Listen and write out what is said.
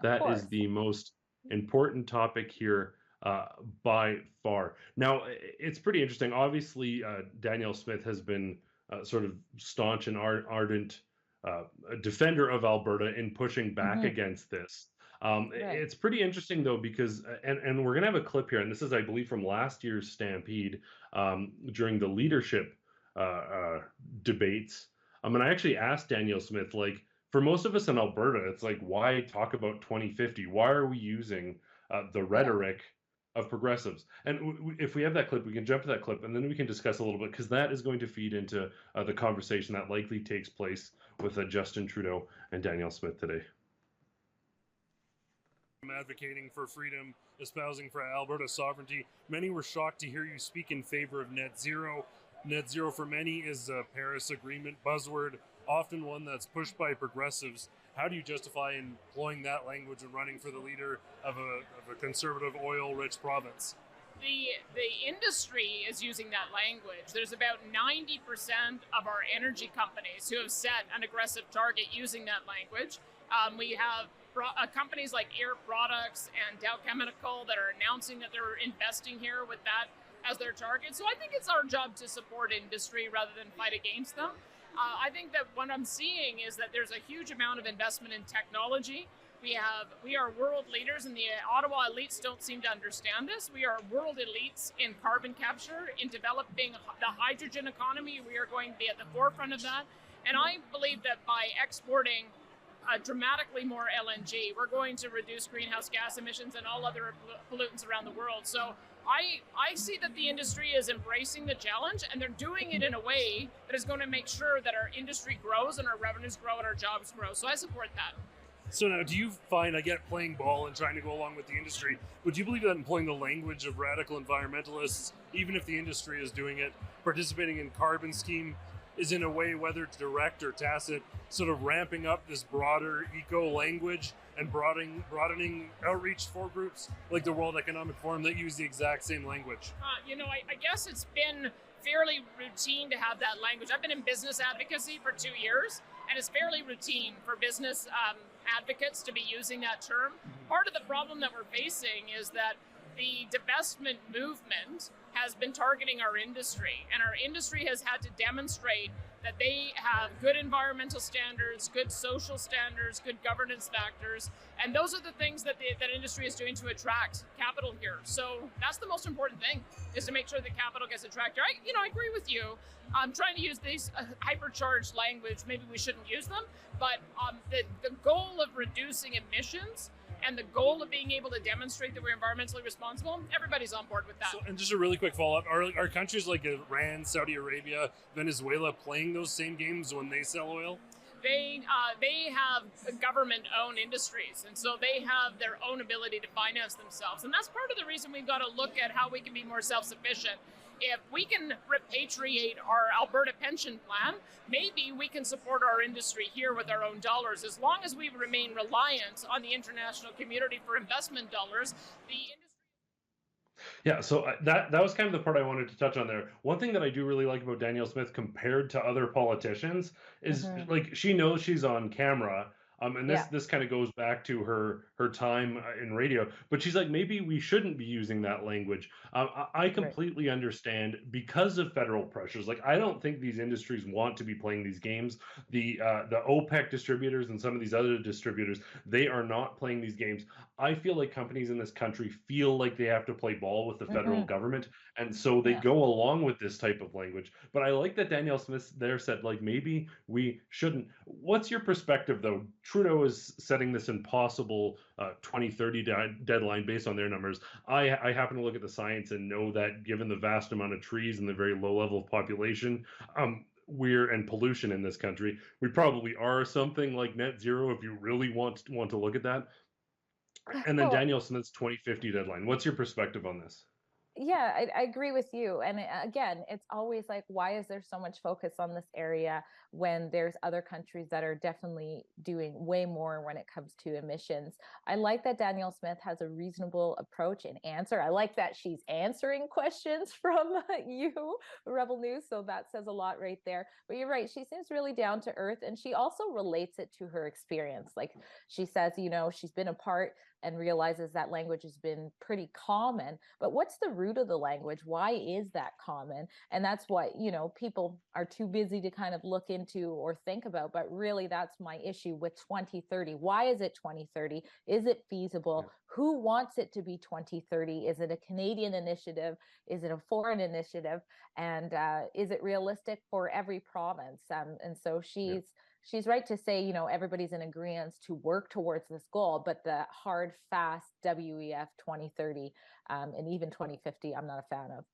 Of That course. is the most important topic here by far. Now, it's pretty interesting. Obviously, Danielle Smith has been sort of staunch and ardent defender of Alberta in pushing back Hmm. against this. Right. It's pretty interesting though because and we're gonna have a clip here, and this is I believe from last year's Stampede during the leadership debates. And I actually asked Danielle Smith, like, for most of us in Alberta, it's like, why talk about 2050? Why are we using the Yeah. rhetoric of progressives? And if we have that clip, we can jump to that clip, and then we can discuss a little bit because that is going to feed into the conversation that likely takes place with Justin Trudeau and Danielle Smith today. Advocating for freedom, espousing for Alberta sovereignty. Many were shocked to hear you speak in favor of net zero. Net zero for many is a Paris Agreement buzzword, often one that's pushed by progressives. How do you justify employing that language when running for the leader of a conservative oil-rich province? The industry is using that language. There's about 90% of our energy companies who have set an aggressive target using that language. We have companies like Air Products and Dow Chemical that are announcing that they're investing here with that as their target. So I think it's our job to support industry rather than fight against them. I think that what I'm seeing is that there's a huge amount of investment in technology. We are world leaders, and the Ottawa elites don't seem to understand this. We are world elites in carbon capture, in developing the hydrogen economy. We are going to be at the forefront of that. And I believe that by exporting dramatically more LNG, we're going to reduce greenhouse gas emissions and all other pollutants around the world. So I see that the industry is embracing the challenge, and they're doing it in a way that is going to make sure that our industry grows and our revenues grow and our jobs grow. So I support that. So now, do you find, I get playing ball and trying to go along with the industry, but do you believe that employing the language of radical environmentalists, even if the industry is doing it, participating in carbon scheme, is in a way, whether it's direct or tacit, sort of ramping up this broader eco language and broadening outreach for groups like the World Economic Forum that use the exact same language? I guess it's been fairly routine to have that language. I've been in business advocacy for 2 years, and it's fairly routine for business advocates to be using that term. Part of the problem that we're facing is that the divestment movement has been targeting our industry, and our industry has had to demonstrate that they have good environmental standards, good social standards, good governance factors, and those are the things that that industry is doing to attract capital here. So that's the most important thing, is to make sure that capital gets attracted. I agree with you. I'm trying to use these hypercharged language. Maybe we shouldn't use them, but the goal of reducing emissions and the goal of being able to demonstrate that we're environmentally responsible, everybody's on board with that. So, and just a really quick follow-up, are countries like Iran, Saudi Arabia, Venezuela playing those same games when they sell oil? They have government-owned industries, and so they have their own ability to finance themselves. And that's part of the reason we've got to look at how we can be more self-sufficient. If we can repatriate our Alberta pension plan, maybe we can support our industry here with our own dollars. As long as we remain reliant on the international community for investment dollars, the industry... Yeah, so that was kind of the part I wanted to touch on there. One thing that I do really like about Danielle Smith compared to other politicians is Hmm. like she knows she's on camera. And this Yeah. this kind of goes back to her time in radio, but she's like, maybe we shouldn't be using that language. I Right. completely understand because of federal pressures. Like, I don't think these industries want to be playing these games. The OPEC distributors and some of these other distributors, they are not playing these games. I feel like companies in this country feel like they have to play ball with the federal Hmm. government, and so they Yeah. go along with this type of language. But I like that Danielle Smith there said, like, maybe we shouldn't. What's your perspective, though? Trudeau is setting this impossible 2030 deadline based on their numbers. I happen to look at the science and know that given the vast amount of trees and the very low level of population, and pollution in this country, we probably are something like net zero if you really want to look at that. And then Well, Danielle Smith's 2050 deadline. What's your perspective on this? Yeah, I agree with you. And again, it's always like, why is there so much focus on this area when there's other countries that are definitely doing way more when it comes to emissions? I like that Danielle Smith has a reasonable approach and answer. I like that she's answering questions from you, Rebel News. So that says a lot right there. But you're right. She seems really down to earth, and she also relates it to her experience. Like she says, she's been a part and realizes that language has been pretty common. But what's the root of the language? Why is that common? And that's what, people are too busy to kind of look into or think about. But really, that's my issue with 2030. Why is it 2030? Is it feasible? Yeah. Who wants it to be 2030? Is it a Canadian initiative? Is it a foreign initiative? And is it realistic for every province? And so she's right to say, everybody's in agreement to work towards this goal, but the hard, fast WEF 2030 and even 2050, I'm not a fan of.